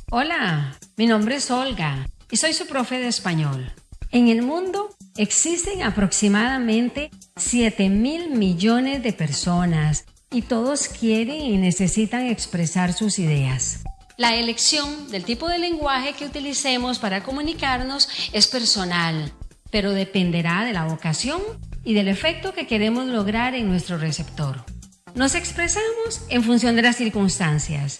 Hola, mi nombre es Olga y soy su profe de español. En el mundo existen aproximadamente 7.000 millones de personas y todos quieren y necesitan expresar sus ideas. La elección del tipo de lenguaje que utilicemos para comunicarnos es personal, pero dependerá de la vocación y del efecto que queremos lograr en nuestro receptor. Nos expresamos en función de las circunstancias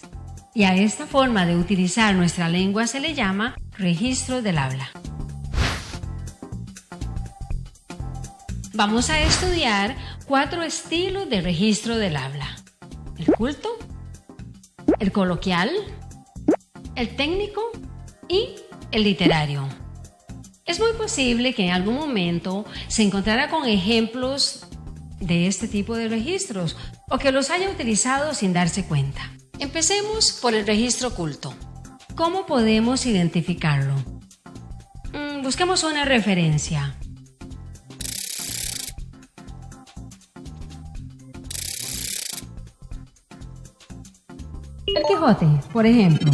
y a esta forma de utilizar nuestra lengua se le llama registro del habla. Vamos a estudiar 4 estilos de registro del habla: el culto, el coloquial, el técnico y el literario. Es muy posible que en algún momento se encontrara con ejemplos de este tipo de registros o que los haya utilizado sin darse cuenta. Empecemos por el registro culto. ¿Cómo podemos identificarlo? Busquemos una referencia. El Quijote, por ejemplo.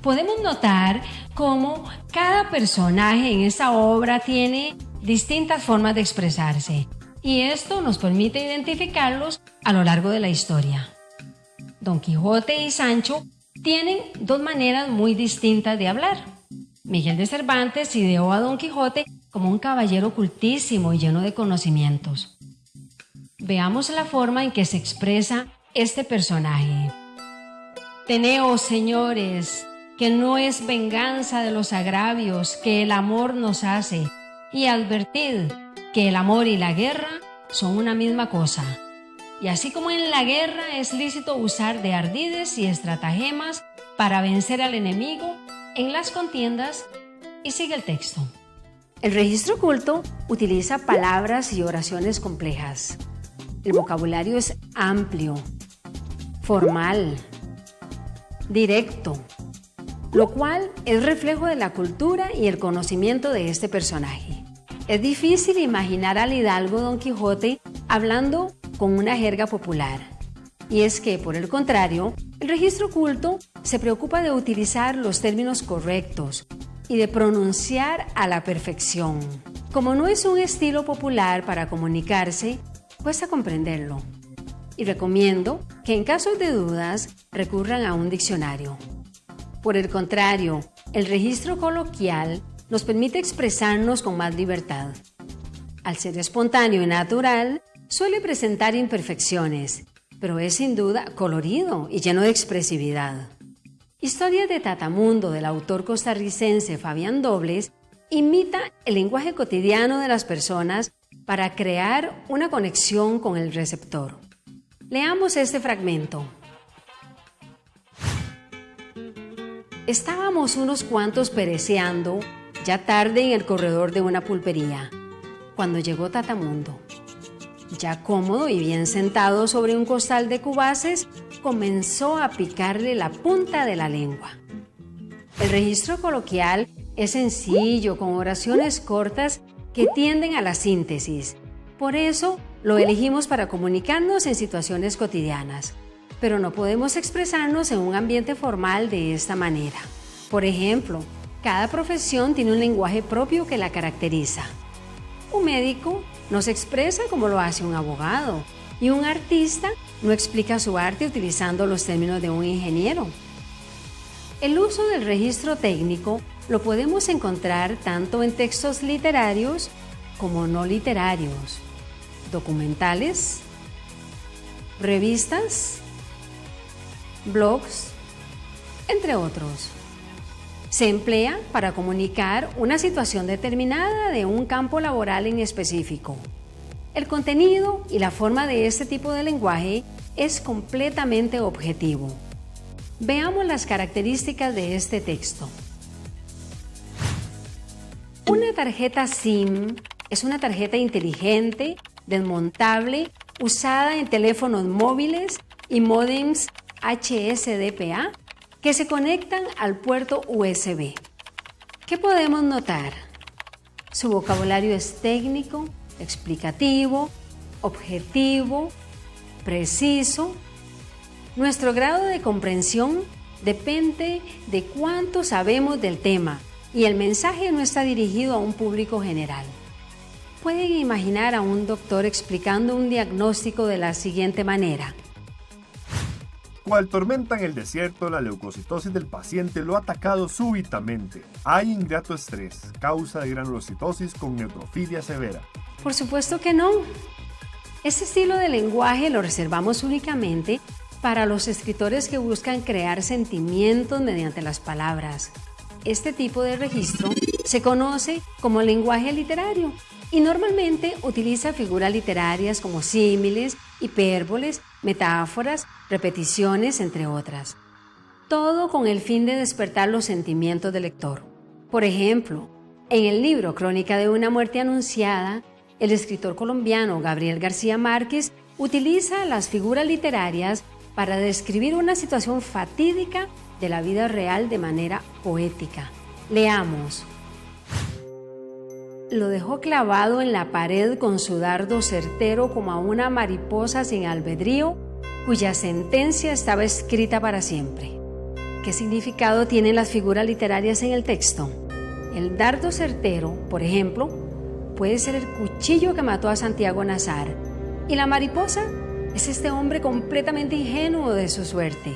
Podemos notar cómo cada personaje en esta obra tiene distintas formas de expresarse, y esto nos permite identificarlos a lo largo de la historia. Don Quijote y Sancho tienen 2 maneras muy distintas de hablar. Miguel de Cervantes ideó a Don Quijote como un caballero cultísimo y lleno de conocimientos. Veamos la forma en que se expresa este personaje. Teneos, señores, que no es venganza de los agravios que el amor nos hace, y advertid que el amor y la guerra son una misma cosa. Y así como en la guerra es lícito usar de ardides y estratagemas para vencer al enemigo, en las contiendas, y sigue el texto. El registro culto utiliza palabras y oraciones complejas. El vocabulario es amplio, formal, directo, lo cual es reflejo de la cultura y el conocimiento de este personaje. Es difícil imaginar al hidalgo Don Quijote hablando con una jerga popular. Y es que, por el contrario, el registro culto se preocupa de utilizar los términos correctos y de pronunciar a la perfección. Como no es un estilo popular para comunicarse, cuesta comprenderlo. Y recomiendo que en casos de dudas recurran a un diccionario. Por el contrario, el registro coloquial nos permite expresarnos con más libertad. Al ser espontáneo y natural, suele presentar imperfecciones, pero es sin duda colorido y lleno de expresividad. Historia de Tatamundo, del autor costarricense Fabián Dobles, imita el lenguaje cotidiano de las personas para crear una conexión con el receptor. Leamos este fragmento. Estábamos unos cuantos pereceando, ya tarde en el corredor de una pulpería, cuando llegó Tatamundo. Ya cómodo y bien sentado sobre un costal de cubaces, comenzó a picarle la punta de la lengua. El registro coloquial es sencillo, con oraciones cortas que tienden a la síntesis. Por eso lo elegimos para comunicarnos en situaciones cotidianas, pero no podemos expresarnos en un ambiente formal de esta manera. Por ejemplo, cada profesión tiene un lenguaje propio que la caracteriza. Un médico no se expresa como lo hace un abogado, y un artista no explica su arte utilizando los términos de un ingeniero. El uso del registro técnico lo podemos encontrar tanto en textos literarios como no literarios, documentales, revistas, blogs, entre otros. Se emplea para comunicar una situación determinada de un campo laboral en específico. El contenido y la forma de este tipo de lenguaje es completamente objetivo. Veamos las características de este texto. Una tarjeta SIM es una tarjeta inteligente, desmontable, usada en teléfonos móviles y módems HSDPA que se conectan al puerto USB. ¿Qué podemos notar? Su vocabulario es técnico, explicativo, objetivo, preciso. Nuestro grado de comprensión depende de cuánto sabemos del tema y el mensaje no está dirigido a un público general. Pueden imaginar a un doctor explicando un diagnóstico de la siguiente manera. Cual tormenta en el desierto, la leucocitosis del paciente lo ha atacado súbitamente. Hay ingrato estrés, causa de granulocitosis con neutrofilia severa. Por supuesto que no. Este estilo de lenguaje lo reservamos únicamente para los escritores que buscan crear sentimientos mediante las palabras. Este tipo de registro se conoce como lenguaje literario y normalmente utiliza figuras literarias como símiles, hipérboles, metáforas, repeticiones, entre otras. Todo con el fin de despertar los sentimientos del lector. Por ejemplo, en el libro Crónica de una muerte anunciada, el escritor colombiano Gabriel García Márquez utiliza las figuras literarias para describir una situación fatídica de la vida real de manera poética. Leamos. Lo dejó clavado en la pared con su dardo certero como a una mariposa sin albedrío, cuya sentencia estaba escrita para siempre. ¿Qué significado tienen las figuras literarias en el texto? El dardo certero, por ejemplo, puede ser el cuchillo que mató a Santiago Nazar, y la mariposa es este hombre completamente ingenuo de su suerte.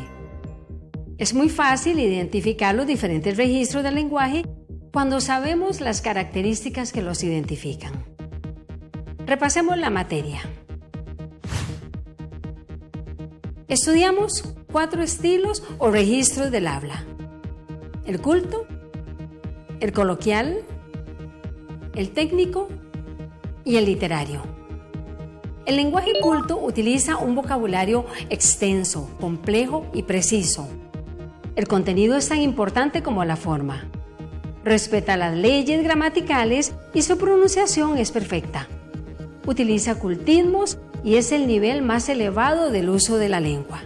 Es muy fácil identificar los diferentes registros del lenguaje cuando sabemos las características que los identifican. Repasemos la materia. Estudiamos 4 estilos o registros del habla: el culto, el coloquial, el técnico y el literario. El lenguaje culto utiliza un vocabulario extenso, complejo y preciso. El contenido es tan importante como la forma. Respeta las leyes gramaticales y su pronunciación es perfecta. Utiliza cultismos y es el nivel más elevado del uso de la lengua.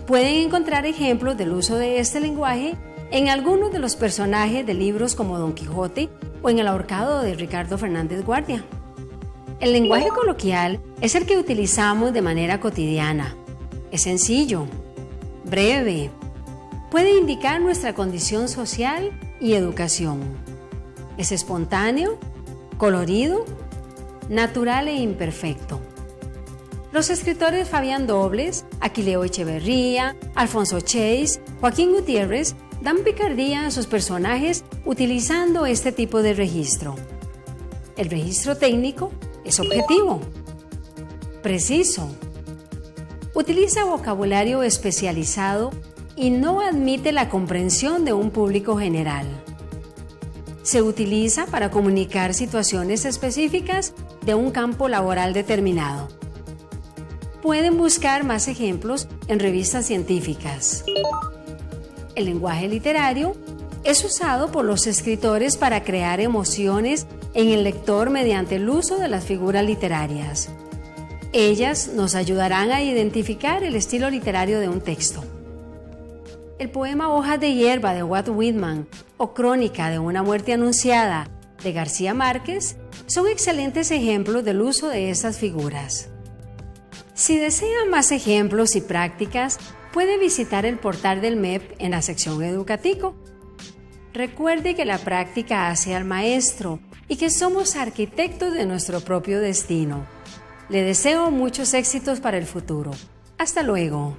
Pueden encontrar ejemplos del uso de este lenguaje en algunos de los personajes de libros como Don Quijote o en El ahorcado de Ricardo Fernández Guardia. El lenguaje coloquial es el que utilizamos de manera cotidiana. Es sencillo, breve, puede indicar nuestra condición social y educación. Es espontáneo, colorido, natural e imperfecto. Los escritores Fabián Dobles, Aquileo Echeverría, Alfonso Chase, Joaquín Gutiérrez dan picardía a sus personajes utilizando este tipo de registro. El registro técnico es objetivo, preciso, utiliza vocabulario especializado y no admite la comprensión de un público general. Se utiliza para comunicar situaciones específicas de un campo laboral determinado. Pueden buscar más ejemplos en revistas científicas. El lenguaje literario es usado por los escritores para crear emociones en el lector mediante el uso de las figuras literarias. Ellas nos ayudarán a identificar el estilo literario de un texto. El poema Hojas de hierba de Walt Whitman o Crónica de una muerte anunciada de García Márquez son excelentes ejemplos del uso de estas figuras. Si desean más ejemplos y prácticas, puede visitar el portal del MEP en la sección Educatico. Recuerde que la práctica hace al maestro y que somos arquitectos de nuestro propio destino. Le deseo muchos éxitos para el futuro. Hasta luego.